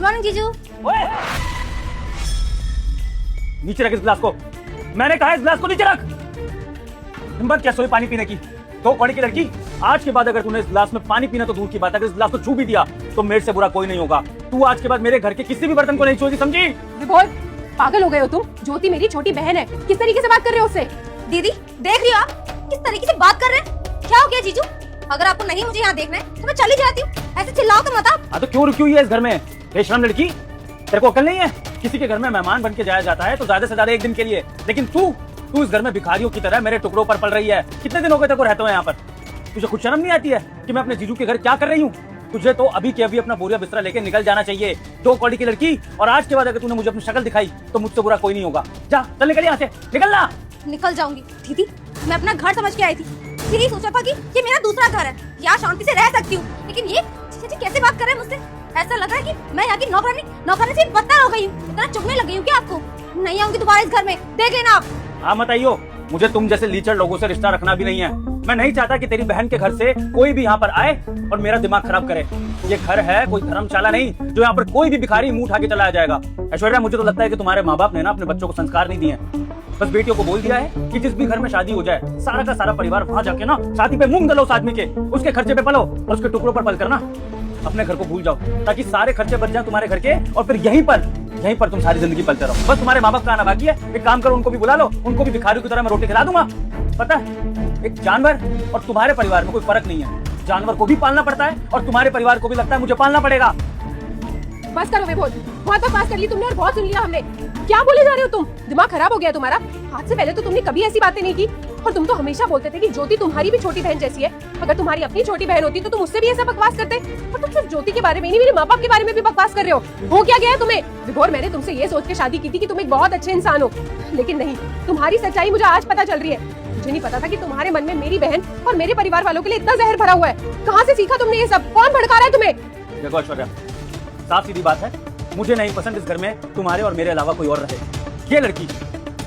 Morning जीजू। ओए! नीचे रख इस गिलास को। मैंने कहा इस गिलास को नीचे रख। हिम्मत क्या सोई पानी पीने की? तो कौड़ी की लड़की, आज के बाद अगर तूने इस गिलास में पानी पीना तो दूर की बात है, अगर इस गिलास को छू भी दिया तो मेरे से बुरा कोई नहीं होगा। तू आज के बाद मेरे घर के किसी भी बर्तन को नहीं छुएगी, समझी? बहुत पागल हो गए हो तुम। ज्योति मेरी छोटी बहन है, किस तरीके से बात कर रहे हो उससे? दीदी देख रही हो आप किस तरीके से बात कर रहे हैं? क्या हो गया जीजू? अगर आपको नहीं मुझे यहाँ देखना है तो मैं चली जाती हूँ, ऐसे चिल्लाओ तो मत आप। तो क्यों रुकी हुई है इस घर में? बेशरम लड़की, तेरे को अकल नहीं है? किसी के घर में मेहमान बन के जाया जाता है तो ज्यादा से ज्यादा एक दिन के लिए, लेकिन तू इस घर में भिखारियों की तरह मेरे टुकड़ों पर पल रही है। कितने दिन हो गए तेरे को रहते हुए यहाँ पर? तुझे कुछ शर्म नहीं आती है कि मैं अपने जीजू के घर क्या कर रही हूँ? तुझे तो अभी के अभी अपना बोरिया बिस्तरा लेके निकल जाना चाहिए, दो कौड़ी की लड़की। और आज के बाद अगर तूने मुझे अपनी शक्ल दिखाई तो मुझसे बुरा कोई नहीं होगा। जा चल निकल यहाँ से, निकलना। निकल जाऊंगी दीदी, मैं अपना घर समझ के आई थी। यही सोचा था कि ये मेरा दूसरा घर है, यहाँ शांति से रह सकती हूँ, लेकिन ये जीजा जी कैसे बात कर रहे हैं मुझसे? ऐसा लग रहा है कि मैं यहाँ की नौकरानी से बदतर हो गई हूँ। इतना चुभने लगी हूँ क्या आपको? नहीं आऊंगी दोबारा इस घर में, देख लेना आप। हाँ मत आइयो, मुझे तुम जैसे लीचड़ लोगों से रिश्ता रखना भी नहीं है। मैं नहीं चाहता कि तेरी बहन के घर से कोई भी यहाँ पर आए और मेरा दिमाग खराब करे। ये घर है, कोई धर्मशाला नहीं जो यहाँ पर कोई भी भिखारी मुंह उठा के चला जाएगा। ऐश्वर्या, मुझे तो लगता है कि तुम्हारे माँ बाप ने ना अपने बच्चों को संस्कार नहीं दिए। बस बेटियों को बोल दिया है कि जिस भी घर में शादी हो जाए सारा का सारा परिवार वहां जाके ना शादी पे मूंग दलो उस आदमी के, उसके खर्चे पे पलो और उसके टुकड़ों पर पल करना। अपने घर को भूल जाओ ताकि सारे खर्चे बच जाए तुम्हारे घर के, और फिर यहीं पर तुम सारी जिंदगी पलते रहो। बस तुम्हारे माँ बाप का आना बाकी है। एक काम करो, उनको भी बुला लो, उनको भी भिखारियों की तरह मैं रोटी खिला दूंगा। पता है, एक जानवर और तुम्हारे परिवार में कोई फर्क नहीं है। जानवर को भी पालना पड़ता है और तुम्हारे परिवार को भी लगता है मुझे पालना पड़ेगा। बस करो, बहुत बकवास कर ली तुमने और बहुत सुन लिया हमने। क्या बोले जा रहे हो तुम? दिमाग खराब हो गया तुम्हारा? आज से पहले तो तुमने कभी ऐसी बातें नहीं की, और तुम तो हमेशा बोलते थे कि ज्योति तुम्हारी भी छोटी बहन जैसी है। अगर तुम्हारी अपनी छोटी बहन होती तो तुम उससे भी ऐसा बकवास करते। और तुम सिर्फ ज्योति के बारे में नहीं, मेरे माँ बाप के बारे में भी बकवास कर रहे हो क्या गया है तुम्हें? विभोर, मैंने तुमसे ये सोच के शादी की थी कि तुम एक बहुत अच्छे इंसान हो, लेकिन नहीं, तुम्हारी सच्चाई मुझे आज पता चल रही है। मुझे नहीं पता था कि तुम्हारे मन में मेरी बहन और मेरे परिवार वालों के लिए इतना जहर भरा हुआ है। कहाँ से सीखा तुमने ये सब? कौन भड़का रहा है तुम्हें? देखो ऐश्वर्या, साफ सीधी बात है, मुझे नहीं पसंद इस घर में तुम्हारे और मेरे अलावा कोई और रहे। ये लड़की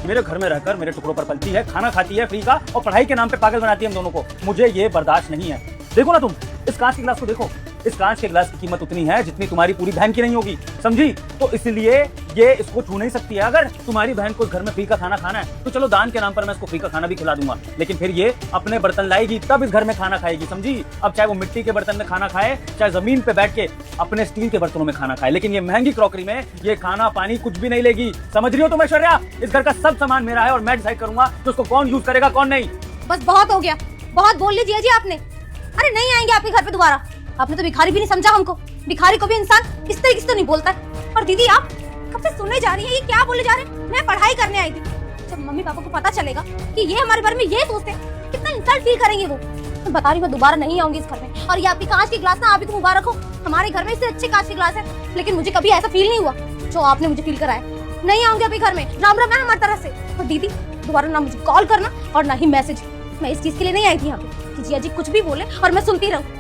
मेरे घर में रहकर मेरे टुकड़ों पर पलती है, खाना खाती है फ्री का, और पढ़ाई के नाम पे पागल बनाती है हम दोनों को। मुझे ये बर्दाश्त नहीं है। देखो ना तुम इस कांच के गिलास को देखो, इस कांच के गिलास की कीमत उतनी है जितनी तुम्हारी पूरी बहन की नहीं होगी, समझी? तो इसलिए ये इसको छू नहीं सकती है। अगर तुम्हारी बहन को इस घर में फ्री का खाना खाना है तो चलो दान के नाम पर मैं इसको फ्री का खाना भी खिला दूंगा, लेकिन फिर ये अपने बर्तन लाएगी तब इस घर में खाना खाएगी, समझी? अब चाहे वो मिट्टी के बर्तन में खाना खाए, चाहे जमीन पे बैठ के अपने स्टील के बर्तनों में खाना खाए, लेकिन ये महंगी क्रॉकरी में ये खाना पानी कुछ भी नहीं लेगी। समझ रही हो तुम ऐश्वर्या? इस घर का सब सामान मेरा है और मैं डिसाइड करूंगा कि उसको कौन यूज करेगा कौन नहीं। बस बहुत हो गया, बहुत बोल लीजिए जी आपने। अरे नहीं आएंगे आपके घर पे दोबारा। आपने तो भिखारी भी नहीं समझा हमको। भिखारी को भी इंसान इस तरीके से तो नहीं बोलता है। और दीदी आप कब से सुनने जा रही है, ये क्या बोले जा रहे हैं? मैं पढ़ाई करने आई थी। जब मम्मी पापा को पता चलेगा कि ये हमारे बारे में ये सोचते हैं, कितना इंसल्ट फील करेंगे वो। मैं बता रही हूँ, मैं दोबारा नहीं आऊंगी इस घर में। और ये आपकी कांच के गिलास ना, आप ही को मुबारक हो, हमारे घर में इससे अच्छे कांच के गिलास है, लेकिन मुझे कभी ऐसा फील नहीं हुआ जो आपने मुझे फील कराया। नहीं आऊंगी आपके घर में, राम राम है हमारी तरफ से। और दीदी दोबारा ना मुझे कॉल करना और ना ही मैसेज। मैं इस चीज के लिए नहीं आई थी यहाँ पे कि जिया जी कुछ भी बोले और मैं सुनती रहूं।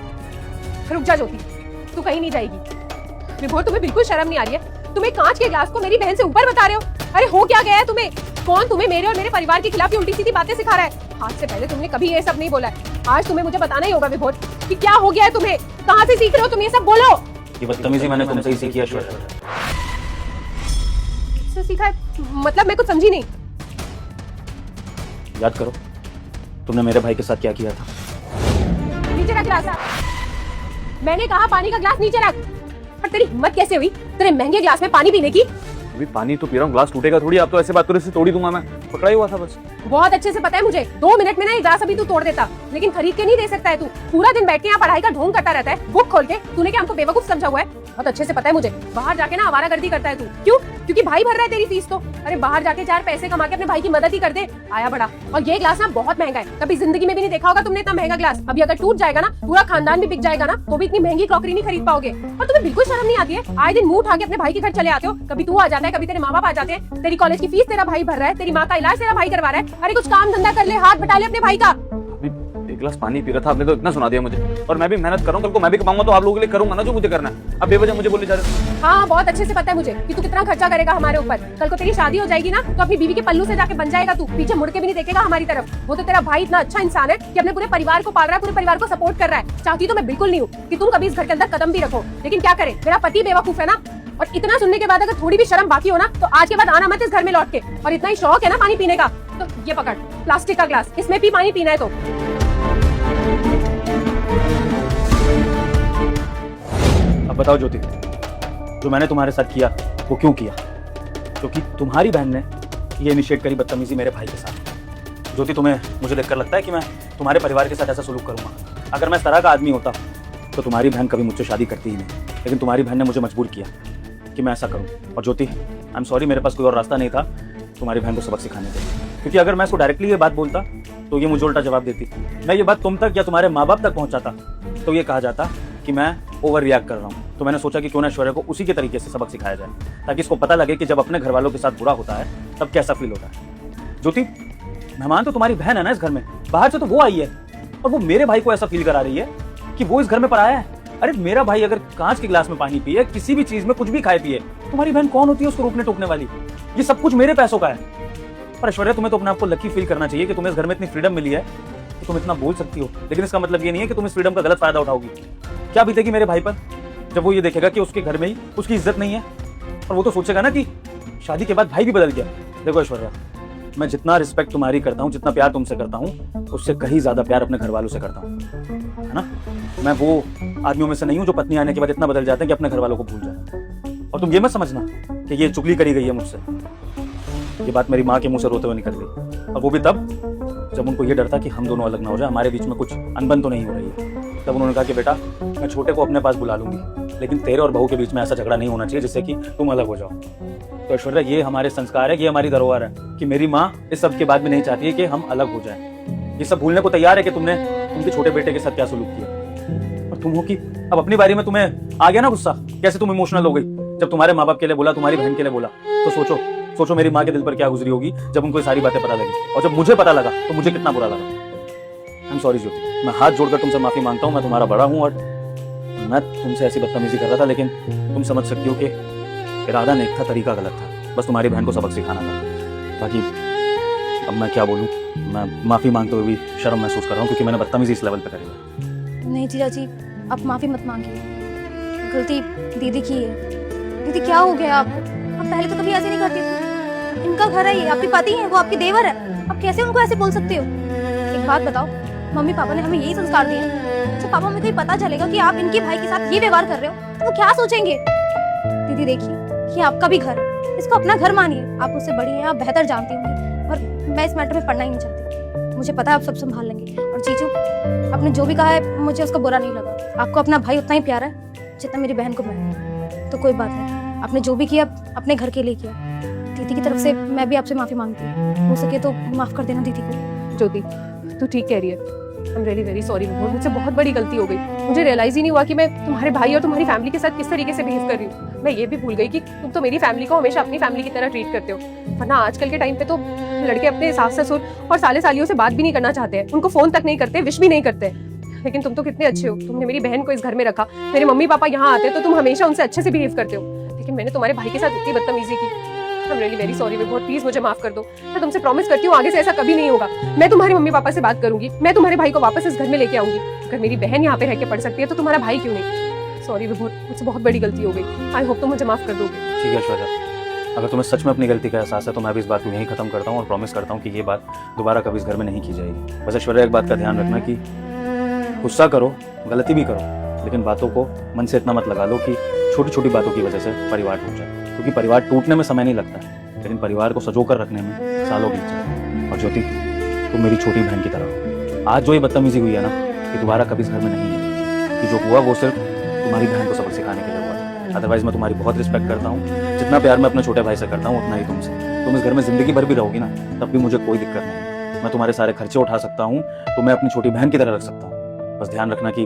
रुक जा ज्योति, तू कहीं नहीं जाएगी। विभोर, तुम्हें बिल्कुल शर्म नहीं आ रही है? तुम एक कांच के गिलास को मेरी बहन से ऊपर बता रहे हो? अरे हो क्या गया है तुम्हें? कौन तुम्हें मेरे और मेरे परिवार के खिलाफ उल्टी सीधी बातें सिखा रहा है? आज से पहले तुमने कभी ये सब नहीं बोला है। आज तुम्हें मुझे बताना ही होगा विभोर कि क्या हो गया है तुम्हें, कहाँ से सीख रहे हो तुम ये सब? बोलो। ये बदतमीजी मैंने तुमसे ही सीखी है ऐश्वर्या। किससे सीखा है? मतलब मैं कुछ समझी नहीं। याद करो तुमने मेरे भाई के साथ क्या किया था। नीचे रख गिलास। मैंने कहा पानी का गिलास नीचे रख। और तेरी हिम्मत कैसे हुई तेरे महंगे गिलास में पानी पीने की? अभी पानी तो पी रहा हूँ, ग्लास टूटेगा थोड़ी। आप तो ऐसे बात करो इससे तोड़ी दूंगा मैं, पकड़ा ही हुआ था बस। बहुत अच्छे से पता है मुझे, 2 मिनट में ना ये गिलास अभी तू तोड़ देता, लेकिन खरीद के नहीं दे सकता है तू। पूरा दिन बैठ के यहाँ पढ़ाई का ढोंग करता रहता है, बुक खोल के। तूने क्या हमको बेवकूफ समझा हुआ है? बहुत अच्छे से पता है मुझे। बाहर जाके ना आवारागर्दी करता है तू। क्यों? क्योंकि भाई भर रहा है तेरी फीस तो। अरे बाहर जाके 4 पैसे कमा के अपने भाई की मदद ही कर दे, आया बड़ा। और ये गिलास ना बहुत महंगा है, कभी जिंदगी में भी नहीं देखा होगा तुमने इतना महंगा गिलास। अभी अगर टूट जाएगा ना, पूरा खानदान भी बिक जाएगा ना, तो भी इतनी महंगी क्रॉकरी नहीं खरीद पाओगे। और तुम्हें बिल्कुल शर्म नहीं आती है? आए दिन मुंह उठा के अपने भाई के घर चले आते हो। कभी तू आ जाता है, कभी तेरे माँ बाप आ जाते हैं। तेरी कॉलेज की फीस तेरा भाई भर रहा है, तेरी माँ का इलाज तेरा भाई करवा रहा है। अरे कुछ काम धंधा कर ले, हाथ बटा ले अपने भाई का। एक गिलास पानी पी रहा था, आपने तो इतना सुना दिया मुझे। और मैं भी मेहनत कर रहा हूँ, कल को मैं भी कमाऊंगा तो आप लोगों के लिए करूंगा ना जो मुझे करना है। अब बेवजह मुझे बोले जा रहे हो। हाँ, बहुत अच्छे से पता है मुझे कि तू कितना खर्चा करेगा हमारे ऊपर। कल को तेरी शादी हो जाएगी ना, तो अपनी बीवी के पल्लू से जाके बन जाएगा तू, पीछे मुड़ के भी नहीं देखेगा हमारी तरफ। वो तो तेरा भाई इतना अच्छा इंसान है कि अपने पूरे परिवार को पाल रहा है, पूरे परिवार को सपोर्ट कर रहा है। चाहती तो मैं बिल्कुल नहीं हूँ कि तुम कभी इस घर के अंदर कदम भी रखो, लेकिन क्या करे, मेरा पति बेवकूफ है ना। और इतना सुनने के बाद अगर थोड़ी भी शर्म बाकी हो ना तो आज के बाद आना मत इस घर में लौट के। और इतना ही शौक है ना पानी पीने का तो ये पकड़ प्लास्टिक का ग्लास, इसमें भी पानी पीना है तो। अब बताओ ज्योति, जो मैंने तुम्हारे साथ किया वो क्यों किया? क्योंकि तुम्हारी बहन ने ये इनिशिएट करी बदतमीजी मेरे भाई के साथ। ज्योति, तुम्हें मुझे देखकर लगता है कि मैं तुम्हारे परिवार के साथ ऐसा सलूक करूंगा? अगर मैं इस तरह का आदमी होता तो तुम्हारी बहन कभी मुझसे शादी करती ही नहीं, लेकिन तुम्हारी बहन ने मुझे मजबूर किया कि मैं ऐसा करूं। और ज्योति, आई एम सॉरी, मेरे पास कोई और रास्ता नहीं था तुम्हारी बहन को सबक सिखाने का, क्योंकि अगर मैं इसको डायरेक्टली ये बात बोलता तो ये मुझे उल्टा जवाब देती। मैं ये बात तुम तक या तुम्हारे माँ बाप तक पहुंचाता तो ये कहा जाता कि मैं ओवर रिएक्ट कर रहा हूँ। तो मैंने सोचा कि क्यों ना ऐश्वर्या को उसी के तरीके से सबक सिखाया जाए, ताकि इसको पता लगे कि जब अपने घर वालों के साथ बुरा होता है तब कैसा फील होता है। ज्योति, मेहमान तो तुम्हारी बहन है ना इस घर में, बाहर से तो वो आई है और वो मेरे भाई को ऐसा फील करा रही है कि वो इस घर में पराया है। अरे मेरा भाई अगर कांच के गिलास में पानी पिए, किसी भी चीज में कुछ भी खाए पिए, तुम्हारी बहन कौन होती है उसको रोकने टोकने वाली? ये सब कुछ मेरे पैसों का है। पर ऐश्वर्या, तुम्हें तो अपने आप को लकी फील करना चाहिए कि तुम्हें इस घर में इतनी फ्रीडम मिली है कि तुम इतना बोल सकती हो, लेकिन इसका मतलब ये नहीं है कि तुम इस फ्रीडम का गलत फायदा उठाओगी। क्या बीतेगी मेरे भाई पर जब वो ये देखेगा कि उसके घर में ही उसकी इज्जत नहीं है? और वो तो सोचेगा ना कि शादी के बाद भाई भी बदल गया। देखो ऐश्वर्या, मैं जितना रिस्पेक्ट तुम्हारी करता हूँ, जितना प्यार तुमसे करता हूँ, उससे कहीं ज्यादा प्यार अपने घर वालों से करता हूँ, है ना? मैं वो आदमियों में से नहीं हूँ जो पत्नी आने के बाद इतना बदल जाते हैं कि अपने घर वालों को भूल जाए। और तुम ये मत समझना कि ये चुगली करी गई है मुझसे। ये बात मेरी माँ के मुंह से रोते हुए निकल गई, और वो भी तब जब उनको ये डर था कि हम दोनों अलग ना हो जाए, हमारे बीच में कुछ अनबन तो नहीं हो रही है। तब उन्होंने कहा कि बेटा, मैं छोटे को अपने पास बुला लूंगी, लेकिन तेरे और बहू के बीच में ऐसा झगड़ा नहीं होना चाहिए जिससे कि तुम अलग हो जाओ। तो ऐश्वर्या, ये हमारे संस्कार है, ये हमारी धरोहर है कि मेरी माँ इस सब के बाद भी नहीं चाहती है कि हम अलग हो जाए। ये सब भूलने को तैयार है कि तुमने उनके छोटे बेटे के साथ क्या सलूक किया। और तुम हो कि अब अपनी बारी में तुम्हें आ गया ना गुस्सा, कैसे तुम इमोशनल हो गई जब तुम्हारे माँ बाप के लिए बोला, तुम्हारी बहन के लिए बोला। तो सोचो मेरी माँ के दिल पर क्या गुजरी होगी जब उनको ये सारी बातें पता लगी। और जब मुझे पता लगा तो मुझे कितना बुरा लगा। आई एम सॉरी ज्योति, मैं हाथ जोड़कर तुमसे माफी मांगता हूँ। मैं तुम्हारा बड़ा हूँ और मैं तुमसे ऐसी बदतमीजी कर रहा था, लेकिन तुम समझ सकती हो कि इरादा नेक था, तरीका गलत था, बस तुम्हारी बहन को सबक सिखाना था। बाकी अब मैं क्या बोलूँ, मैं माफी मांगते हुए भी शर्म महसूस कर रहा हूँ क्योंकि मैंने बदतमीजी इस लेवल पे करी है। नहीं जीजा जी, आप माफी मत मांगिए, गलती दीदी की है। दीदी क्या हो गया आपको? आप पहले तो कभी ऐसे नहीं करती थी। इनका घर है ये, आपके पति हैं, वो आपके देवर है, आप कैसे उनको ऐसे बोल सकते हो? एक बात बताओ, मम्मी पापा ने हमें यही संस्कार दिए हैं। जब पापा में कोई पता चलेगा कि आप इनके भाई के साथ ये व्यवहार कर रहे हो तो वो क्या सोचेंगे? दीदी देखिए, ये आपका भी घर है, इसको अपना घर मानिए। आप मुझसे बड़ी हैं, आप बेहतर जानती होंगी, और मैं इस मैटर में पढ़ना ही नहीं चाहती। मुझे पता है आप सब संभाल लेंगे। और जीजू, आपने जो भी कहा है मुझे उसका बुरा नहीं लगा। आपको अपना भाई उतना ही प्यारा है जितना मेरी बहन को मैं। तो कोई बात नहीं, आपने जो भी किया अपने घर के लिए किया। दीदी की तरफ से मैं भी आपसे माफी मांगती हूँ, हो सके तो माफ कर देना दीदी को। ज्योति, तू ठीक कह रही है। I am really very sorry, मुझसे बहुत बड़ी गलती हो गई। मुझे रियलाइज ही नहीं हुआ कि मैं तुम्हारे भाई और तुम्हारी फैमिली के साथ किस तरीके से बिहेव कर रही हूँ। मैं ये भी भूल गई कि तुम तो मेरी फैमिली को हमेशा अपनी फैमिली की तरह ट्रीट करते हो, वरना आजकल के टाइम पे तो लड़के अपने सास ससुर और साले सालियों से बात भी नहीं करना चाहते हैं, उनको फोन तक नहीं करते, विश भी नहीं करते। लेकिन तुम तो कितने अच्छे हो, तुमने मेरी बहन को इस घर में रखा। मेरे मम्मी पापा यहाँ आते तो तुम हमेशा उनसे अच्छे से बिहेव करते हो, लेकिन मैंने तुम्हारे भाई के साथ इतनी बदतमीजी की। I am really very sorry विभोर, प्लीज मुझे माफ कर दो। मैं तुमसे प्रॉमिस करती हूँ आगे से ऐसा कभी नहीं होगा। मैं तुम्हारे मम्मी पापा से बात करूंगी, मैं तुम्हारे भाई को वापस इस घर में लेके आऊंगी। अगर मेरी बहन यहाँ पे रह के पढ़ सकती है तो तुम्हारा भाई क्यों नहीं? सॉरी विभोर, मुझसे बहुत बड़ी गलती हो गई। आई होप तुम मुझे माफ कर दोगे। ठीक है ऐश्वर्या, अगर तुम्हें सच में अपनी गलती का एहसास है तो मैं भी इस बात को यहीं खत्म करता हूँ और प्रॉमिस करता हूँ कि ये बात दोबारा कभी इस घर में नहीं की जाएगी। बस ऐश्वर्या, एक बात का ध्यान रखना कि गुस्सा करो, गलती भी करो, लेकिन बातों को मन से इतना मत लगा लो कि छोटी छोटी बातों की वजह से परिवार टूट जाए, क्योंकि परिवार टूटने में समय नहीं लगता है, लेकिन परिवार को संजो कर रखने में सालों बीत जाए। और ज्योति, तुम मेरी छोटी बहन की तरह हो। आज जो ये बदतमीजी हुई है ना, ये दोबारा कभी इस घर में नहीं है। कि जो हुआ वो सिर्फ तुम्हारी बहन को सबक सिखाने के लिए हुआ। अदरवाइज मैं तुम्हारी बहुत रिस्पेक्ट करता हूँ, जितना प्यार मैं अपने छोटे भाई से करता हूँ उतना ही तुमसे। तुम इस घर में जिंदगी भर भी रहोगी ना, तब भी मुझे कोई दिक्कत नहीं। मैं तुम्हारे सारे खर्चे उठा सकता हूँ, तो मैं अपनी छोटी बहन की तरह रख सकता हूँ। बस ध्यान रखना कि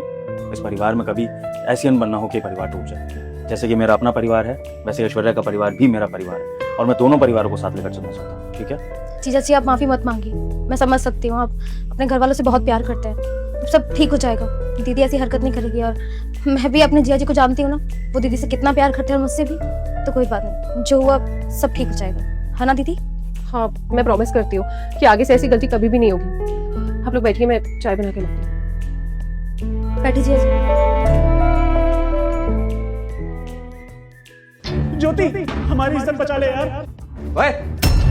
इस परिवार में कभी ऐसी अनबन ना हो कि परिवार टूट जाए। जैसे कि मेरा अपना परिवार है, वैसे ऐश्वर्या का परिवार भी मेरा परिवार है, और मैं दोनों परिवारों को साथ लेकर चलना चाहता हूँ। ठीक है जीजा जी, आप माफी मत मांगिए, मैं समझ सकती हूँ आप अपने घर वालों से बहुत प्यार करते हैं। सब ठीक हो जाएगा, दीदी ऐसी हरकत नहीं करेगी। और मैं भी अपने जिया जी को जानती हूँ ना, वो दीदी से कितना प्यार करते हैं, मुझसे भी। तो कोई बात नहीं, जो हुआ सब ठीक हो जाएगा, है ना दीदी? हाँ, मैं प्रॉमिस करती हूँ कि आगे से ऐसी गलती कभी भी नहीं होगी। आप लोग बैठिए, मैं चाय बना के लाती हूँ। बैठे जिया जी। ज्योति, हमारी इज्जत बचा ले यार। ओए,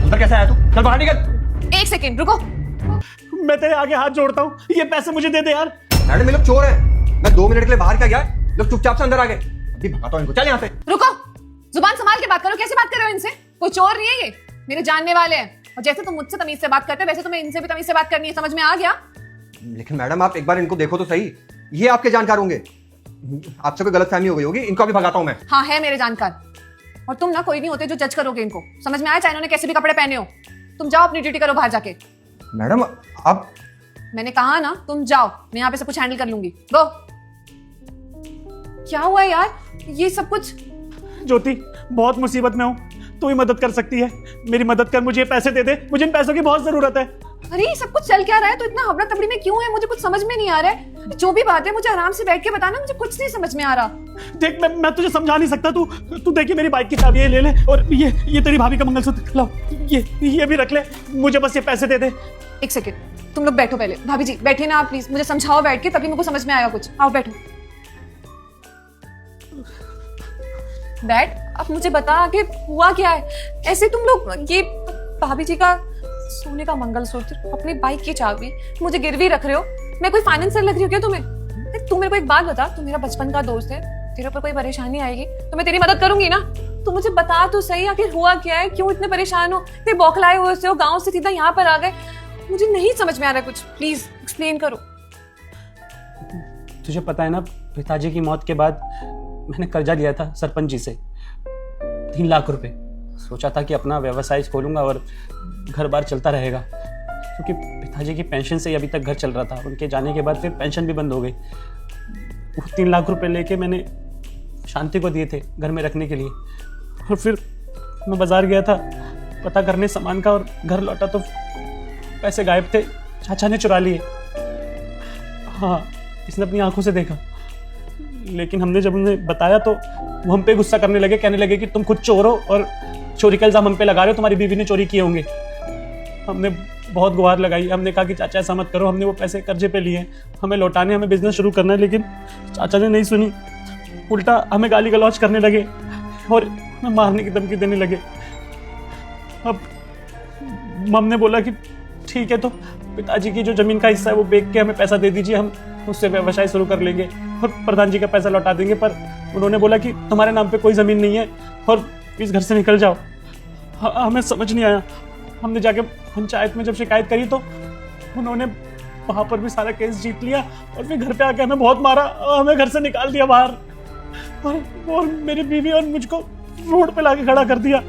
उधर कैसे आया तू? चल बाहर निकल। एक सेकेंड रुको। मैं तेरे आगे हाथ जोड़ता हूँ, ये पैसे मुझे दे दे यार। मैडम, ये लोग चोर हैं। मैं 2 मिनट के लिए बाहर क्या गया, लोग चुपचाप से अंदर आ गए। अभी भगाता हूं इनको। चल यहाँ से। रुको, जुबान संभाल के बात करो। कैसे बात कर रहे हो इनसे? कोई चोर नहीं है ये, मेरे जानने वाले हैं। और जैसे तुम मुझसे तमीज से बात करते हो, वैसे तुम्हें इनसे भी तमीज से बात करनी है। समझ में आ गया? लेकिन मैडम, आप एक बार इनको देखो तो सही, ये आपके जानकार होंगे। आपसे कोई गलतफहमी हो गई होगी, इनको अभी भगाता हूं मैं। हाँ, है मेरे जानकार। और तुम ना कोई नहीं होते जो जज करोगे इनको। समझ में आया? चाहे इन्होंने कैसे भी कपड़े पहने हो, तुम जाओ अपनी ड्यूटी करो बाहर जाके। मैडम, आप मैंने कहा ना, तुम जाओ, मैं यहाँ पे सब कुछ हैंडल कर लूंगी। गो। क्या हुआ यार, ये सब कुछ? ज्योति, बहुत मुसीबत में हूँ, तू ही मदद कर सकती है। मेरी मदद कर, मुझे पैसे दे दे, मुझे इन पैसों की बहुत जरूरत है। अरे ये सब कुछ चल क्या रहा है? तो इतना हबड़ा तबड़ी में क्यों है? मुझे कुछ समझ में नहीं आ रहा है। जो भी बात है मुझे आराम से बैठ के बताना, मुझे कुछ नहीं समझ में आ रहा। देख, मैं तुझे समझा नहीं सकता। तू देखिए, मेरी बाइक की चाबी ये ले ले, और ये तेरी भाभी का मंगलसूत्र लाओ, ये भी रख ले। मुझे बस ये पैसे दे दे। एक सेकेंड, तुम लोग बैठो पहले। भाभी जी बैठे ना आप, प्लीज मुझे समझाओ बैठ के, तभी मेरे को समझ में आएगा कुछ। आओ बैठो। बैठ। अब मुझे बता आखिर हुआ क्या है? ऐसे तुम लोग ये भाभी जी का सोने का मंगलसूत्र, अपनी बाइक की चाबी मुझे गिरवी रख रहे हो। मैं कोई फाइनेंसर लग रही हूँ क्या तुम्हें? तू मेरे को एक बात बता, तू मेरा बचपन का दोस्त है, तेरे ऊपर कोई परेशानी आएगी तो मैं तेरी मदद करूंगी ना। तू मुझे बता तो सही, आखिर हुआ क्या है? क्यों इतने परेशान हो? इतने बौखलाए हुए हो, गाँव से सीधा यहाँ पर आ गए। मुझे नहीं समझ में आ रहा कुछ, प्लीज एक्सप्लेन करो। तुझे पता है ना, पिताजी की मौत के बाद मैंने कर्जा लिया था सरपंच जी से 3 लाख रुपए। सोचा था कि अपना व्यवसाय खोलूंगा और घर बार चलता रहेगा, क्योंकि पिताजी की पेंशन से ही अभी तक घर चल रहा था। उनके जाने के बाद फिर पेंशन भी बंद हो गई। वो 3 लाख रुपए लेके मैंने शांति को दिए थे घर में रखने के लिए, और फिर मैं बाजार गया था पता करने सामान का, और घर लौटा तो पैसे गायब थे, चाचा ने चुरा लिए। हाँ, इसने अपनी आंखों से देखा। लेकिन हमने जब उन्हें बताया तो वो हम पे गुस्सा करने लगे, कहने लगे कि तुम खुद चोर हो और चोरी का इल्जाम हम पे लगा रहे हो, तुम्हारी बीवी ने चोरी किए होंगे। हमने बहुत गुहार लगाई, हमने कहा कि चाचा ऐसा मत करो, हमने वो पैसे कर्जे पे लिए, हमें लौटाने, हमें बिजनेस शुरू करना है। लेकिन चाचा ने नहीं सुनी, उल्टा हमें गाली गलौज करने लगे और हमें मारने की धमकी देने लगे। अब मम ने बोला कि ठीक है, तो पिताजी की जो जमीन का हिस्सा है वो बेच के हमें पैसा दे दीजिए, हम उससे व्यवसाय शुरू कर लेंगे और प्रधान जी का पैसा लौटा देंगे। पर उन्होंने बोला कि तुम्हारे नाम पे कोई ज़मीन नहीं है और इस घर से निकल जाओ। हमें समझ नहीं आया। हमने जाके पंचायत में जब शिकायत करी तो उन्होंने वहाँ पर भी सारा केस जीत लिया, और फिर घर पे आके हमें बहुत मारा, हमें घर से निकाल दिया बाहर, और मेरी बीवी और मुझको रोड पे लाके खड़ा कर दिया।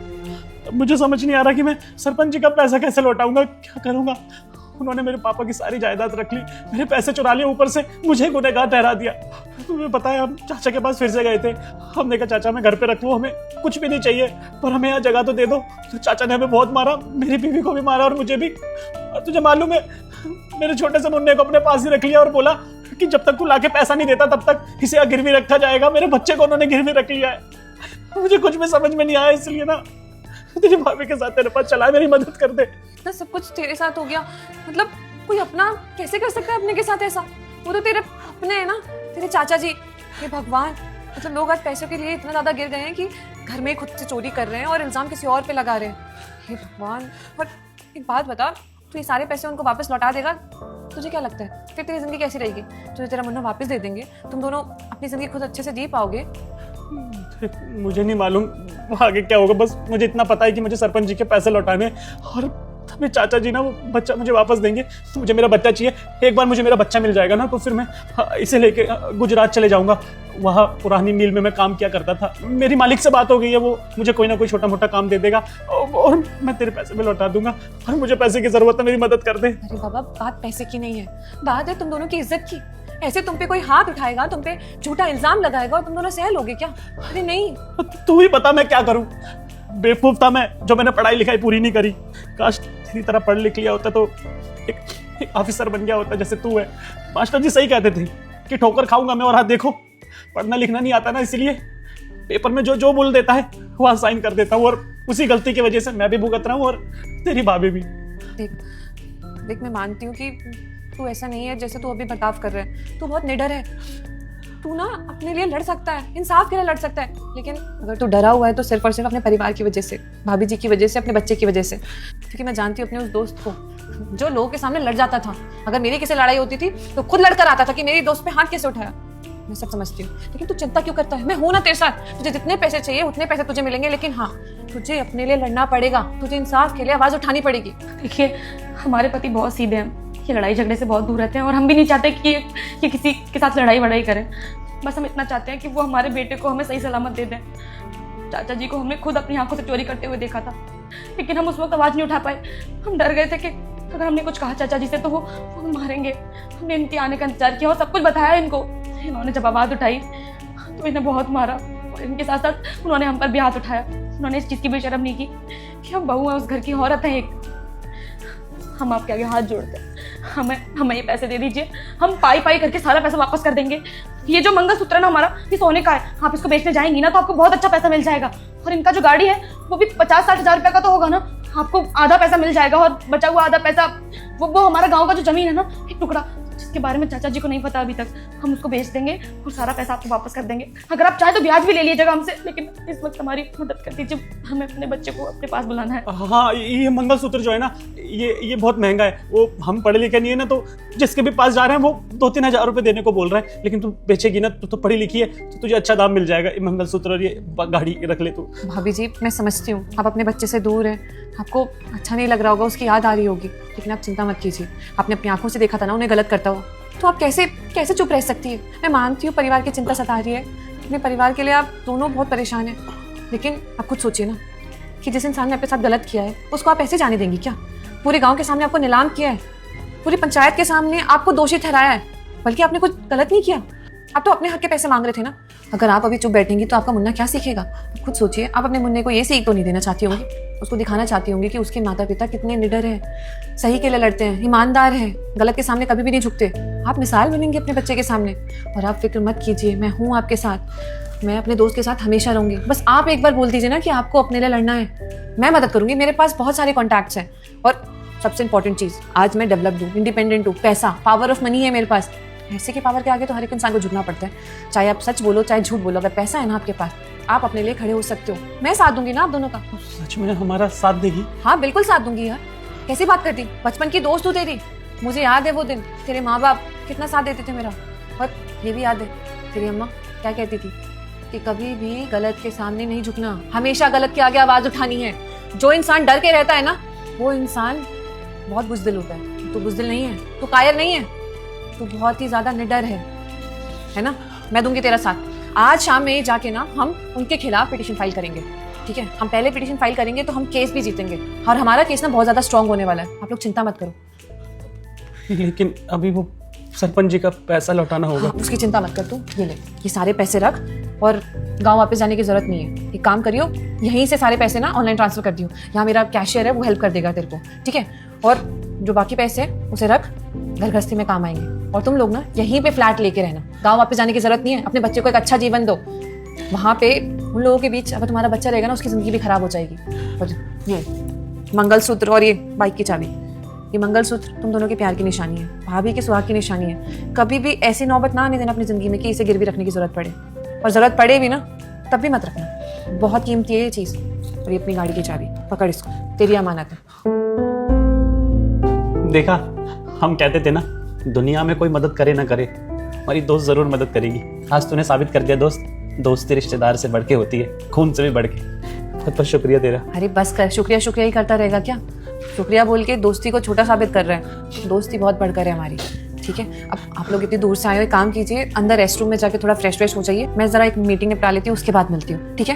मुझे समझ नहीं आ रहा कि मैं सरपंच जी का पैसा कैसे लौटाऊंगा, क्या करूंगा। उन्होंने मेरे पापा की सारी जायदाद रख ली, मेरे पैसे चुरा लिए, ऊपर से मुझे गुनहगार ठहरा दिया। तुम्हें पता है, हम चाचा के पास फिर से गए थे। हमने कहा चाचा, हमें घर पे रख लो, हमें कुछ भी नहीं चाहिए, पर हमें यहाँ जगह तो दे दो। तो चाचा ने हमें बहुत मारा, मेरी बीवी को भी मारा और मुझे भी। और तुझे मालूम है, मेरे छोटे से मुन्ने को अपने पास ही रख लिया और बोला कि जब तक तू लाके पैसा नहीं देता तब तक इसे गिरवी रखा जाएगा। मेरे बच्चे को उन्होंने गिरवी रख लिया है। मुझे कुछ भी समझ में नहीं आया, इसलिए ना तेरी भाभी के साथ तेरे पास चला, मेरी मदद कर दे। इतना सब कुछ तेरे साथ हो गया, मतलब कोई अपना कैसे कर सकता है अपने के साथ ऐसा? वो तो तेरे अपने है ना, तेरे चाचा जी। हे भगवान, मतलब लोग आज पैसों के लिए इतना ज्यादा गिर गए हैं कि घर में खुद से चोरी कर रहे हैं और इल्जाम किसी और पे लगा रहे हैं। हे भगवान। पर एक बात बता, तू ये सारे पैसे उनको वापस लौटा देगा? तुझे क्या लगता है फिर तेरी जिंदगी कैसी रहेगी? तुझे तेरा मुन्ना वापस दे देंगे, तुम दोनों अपनी जिंदगी खुद अच्छे से जी पाओगे। मुझे नहीं मालूम आगे क्या होगा, बस मुझे इतना पता है कि मुझे सरपंच जी के पैसे लौटाने, और मेरे चाचा जी ना वो बच्चा मुझे वापस देंगे। तो मुझे मेरा बच्चा चाहिए। एक बार मुझे मेरा बच्चा मिल जाएगा ना, तो फिर मैं इसे लेके गुजरात चले जाऊंगा। वहाँ पुरानी मिल में मैं काम किया करता था, मेरी मालिक से बात हो गई है, वो मुझे कोई ना कोई छोटा मोटा काम दे देगा और मैं तेरे पैसे में लौटा दूंगा। और मुझे पैसे की जरूरत है, मेरी मदद कर दे। अरे बाबा, बात पैसे की नहीं है, बात है तुम दोनों की इज्जत की। ऐसे तुम पे कोई हाथ उठाएगा, तुम पे झूठा इल्जाम लगाएगा और तुम दोनों सह लोगे क्या? अरे नहीं। तू ही बता मैं क्या करूं। बेवकूफ था मैं, जो मैंने पढ़ाई लिखाई पूरी नहीं करी। काश तेरी तरह पढ़ लिख लिया होता तो एक ऑफिसर बन गया होता जैसे तू है। मास्टर जी सही कहते थे कि ठोकर खाऊंगा मैं, और हाथ देखो पढ़ना लिखना नहीं आता ना, इसलिए पेपर में जो बोल देता है वहाँ साइन कर देता हूँ, और उसी गलती की वजह से मैं भी भुगत रहा हूँ और तेरी भाभी भी। देख मैं मानती हूँ कि तू ऐसा नहीं है जैसे तू अभी बर्ताव कर रहा है, तू बहुत निडर है। तू ना अपने लिए लड़ सकता है, इंसाफ के लिए लड़ सकता है, लेकिन अगर तू डरा हुआ है तो सिर्फ और सिर्फ अपने परिवार की वजह से, भाभी जी की वजह से, अपने बच्चे की वजह से। क्योंकि मैं जानती हूँ अपने उस दोस्त को जो लोगों के सामने लड़ जाता था। अगर मेरी किसी लड़ाई होती थी तो खुद लड़कर आता था कि मेरी दोस्त पे हाथ कैसे उठाया। मैं सब समझती हूँ, लेकिन तू चिंता क्यों करता है? मैं हूं ना तेरे साथ। तुझे जितने पैसे चाहिए उतने पैसे तुझे मिलेंगे, लेकिन हाँ, तुझे अपने लिए लड़ना पड़ेगा। तुझे इंसाफ के लिए आवाज उठानी पड़ेगी। देखिए, हमारे पति बहुत सीधे हैं, ये लड़ाई झगड़े से बहुत दूर रहते हैं और हम भी नहीं चाहते कि ये किसी के साथ लड़ाई वड़ाई करें। बस हम इतना चाहते हैं कि वो हमारे बेटे को हमें सही सलामत दे दें। चाचा जी को हमने खुद अपनी आंखों से चोरी करते हुए देखा था, लेकिन हम उस वक्त आवाज़ नहीं उठा पाए। हम डर गए थे कि अगर हमने कुछ कहा चाचा जी से तो वो मारेंगे। हमने इनके आने का इंतजार किया और सब कुछ बताया इनको। इन्होंने जब आवाज़ उठाई तो इन्हें बहुत मारा और इनके साथ साथ उन्होंने हम पर भी हाथ उठाया। उन्होंने इस चीज़ की भी शर्म नहीं की कि हम बहू हैं, उस घर की औरत हैं एक। हम आपके आगे हाथ जोड़ते हैं, हमें ये पैसे दे दीजिए, हम पाई पाई करके सारा पैसा वापस कर देंगे। ये जो मंगलसूत्र है ना हमारा, ये सोने का है। आप इसको बेचने जाएंगी ना तो आपको बहुत अच्छा पैसा मिल जाएगा। और इनका जो गाड़ी है वो भी 50-60 हज़ार रुपये का तो होगा ना, आपको आधा पैसा मिल जाएगा और बचा हुआ आधा पैसा वो हमारा गाँव का जो जमीन है ना, एक टुकड़ा जिसके बारे में चाचा जी को नहीं पता अभी तक, हम उसको बेच देंगे और सारा पैसा आपको वापस कर देंगे। अगर आप चाहे तो ब्याज भी ले लीजिएगा हमसे, लेकिन इस वक्त हमारी मदद कर दीजिए। हमें अपने बच्चे को अपने पास बुलाना है। हाँ, ये मंगलसूत्र जो है ना, ये बहुत महंगा है। वो हम पढ़े लिखे नहीं है ना, तो जिसके भी पास जा रहे हैं वो 2-3 हज़ार रुपये देने को बोल रहा है। लेकिन तू बेचेगी ना, तो पढ़ी लिखी है तो तुझे अच्छा दाम मिल जाएगा। ये मंगलसूत्र और ये गाड़ी रख ले तू। भाभी जी, मैं समझती हूँ आप अपने बच्चे से दूर हैं, आपको अच्छा नहीं लग रहा होगा, उसकी याद आ रही होगी, लेकिन आप चिंता मत कीजिए। आपने अपनी आंखों से देखा था ना उन्हें गलत करता हुआ, तो आप कैसे चुप रह सकती है? मैं मानती हूँ परिवार की चिंता सता रही है, अपने परिवार के लिए आप दोनों बहुत परेशान हैं, लेकिन आप खुद सोचिए ना कि जिस इंसान ने आपके साथ गलत किया है उसको आप ऐसे जाने देंगी क्या? पूरे गांव के सामने आपको नीलाम किया है, पूरी पंचायत के सामने आपको दोषी ठहराया है, बल्कि आपने कुछ गलत नहीं किया। आप तो अपने हक के पैसे मांग रहे थे ना। अगर आप अभी चुप बैठेंगी तो आपका मुन्ना क्या सीखेगा? खुद सोचिए, आप अपने मुन्ने को ये सीख तो नहीं देना चाहती होंगी, उसको दिखाना चाहती होंगी कि उसके माता पिता कितने निडर हैं, सही के लिए लड़ते हैं, ईमानदार हैं, गलत के सामने कभी भी नहीं झुकते। आप मिसाल बनेंगे अपने बच्चे के सामने। और आप फिक्र मत कीजिए, मैं हूँ आपके साथ, मैं अपने दोस्त के साथ हमेशा रहूंगी। बस आप एक बार बोल दीजिए ना कि आपको अपने लिए लड़ना है, मैं मदद करूंगी। मेरे पास बहुत सारे कॉन्टैक्ट्स हैं और सबसे इंपॉर्टेंट चीज़, आज मैं डेवलप्ड हूँ, इंडिपेंडेंट हूँ, पैसा, पावर ऑफ मनी है मेरे पास। पैसे के पावर के आगे तो हर एक इंसान को झुकना पड़ता है, चाहे आप सच बोलो चाहे झूठ बोलो। अगर पैसा है ना आपके पास, आप अपने लिए खड़े हो सकते हो। मैं साथ दूंगी ना आप दोनों का। सच में हमारा साथ देगी? हाँ बिल्कुल साथ दूंगी यार, कैसी बात करती, बचपन की दोस्त हूँ तेरी। मुझे याद है वो दिन, तेरे माँ बाप कितना साथ देते थे मेरा। और ये भी याद है तेरी अम्मा क्या कहती थी कि कभी भी गलत के सामने नहीं झुकना, हमेशा गलत के आगे आवाज उठानी है। जो इंसान डर के रहता है ना, वो इंसान बहुत बुज़दिल होता है। तू बुज़दिल नहीं है, तू कायर नहीं है, तू बहुत ही ज्यादा निडर है ना? मैं दूंगी तेरा साथ। आज शाम में जाके ना हम उनके खिलाफ पिटीशन फाइल करेंगे, ठीक है? हम पहले पिटीशन फाइल करेंगे तो हम केस भी जीतेंगे, और हमारा केस ना बहुत ज्यादा स्ट्रांग होने वाला है। आप लोग चिंता मत करो। लेकिन अभी वो सरपंच जी का पैसा लौटाना होगा। हाँ, उसकी चिंता मत कर तू। ये ले, ये सारे पैसे रख, और गांव वापस जाने की जरूरत नहीं है। एक काम करियो, यहीं से सारे पैसे ना ऑनलाइन ट्रांसफर कर दियो। यहाँ मेरा कैशियर है, वो हेल्प कर देगा तेरे को, ठीक है? और जो बाकी पैसे हैं उसे रख, घर गृहस्थी में काम आएंगे। और तुम लोग ना यहीं पे फ्लैट लेके रहना, गांव वापस जाने की जरूरत नहीं है। अपने बच्चे को एक अच्छा जीवन दो। वहाँ पे उन लोगों के बीच अगर तुम्हारा बच्चा रहेगा ना, उसकी जिंदगी भी खराब हो जाएगी। और ये मंगलसूत्र और ये बाइक की चाबी, ये मंगलसूत्र तुम दोनों के प्यार की निशानी है, भाभी के सुहाग की निशानी है। कभी भी ऐसी नौबत ना आने देना अपनी जिंदगी में कि इसे गिरवी रखने की जरूरत पड़े, और जरूरत पड़े भी ना तब भी मत रखना। बहुत कीमती है ये चीज़। और ये अपनी गाड़ी की चाबी पकड़, इसको, तेरी अमानत है। देखा, हम कहते थे ना, दुनिया में कोई मदद करे ना करे, हमारी दोस्त जरूर मदद करेगी। आज तूने साबित कर दिया दोस्ती रिश्तेदार से बढ़ के होती है, खून से भी बढ़ के। बहुत बहुत शुक्रिया तेरा। अरे बस कर, शुक्रिया शुक्रिया ही करता रहेगा क्या? शुक्रिया बोल के दोस्ती को छोटा साबित कर रहे हैं। दोस्ती बहुत बढ़कर है हमारी, ठीक है? अब आप लोग इतनी दूर से आए हो, काम कीजिए, अंदर रेस्ट रूम में जाके थोड़ा फ्रेश हो जाइए। मैं जरा एक मीटिंग निपटा लेती हूँ, उसके बाद मिलती हूँ, ठीक है?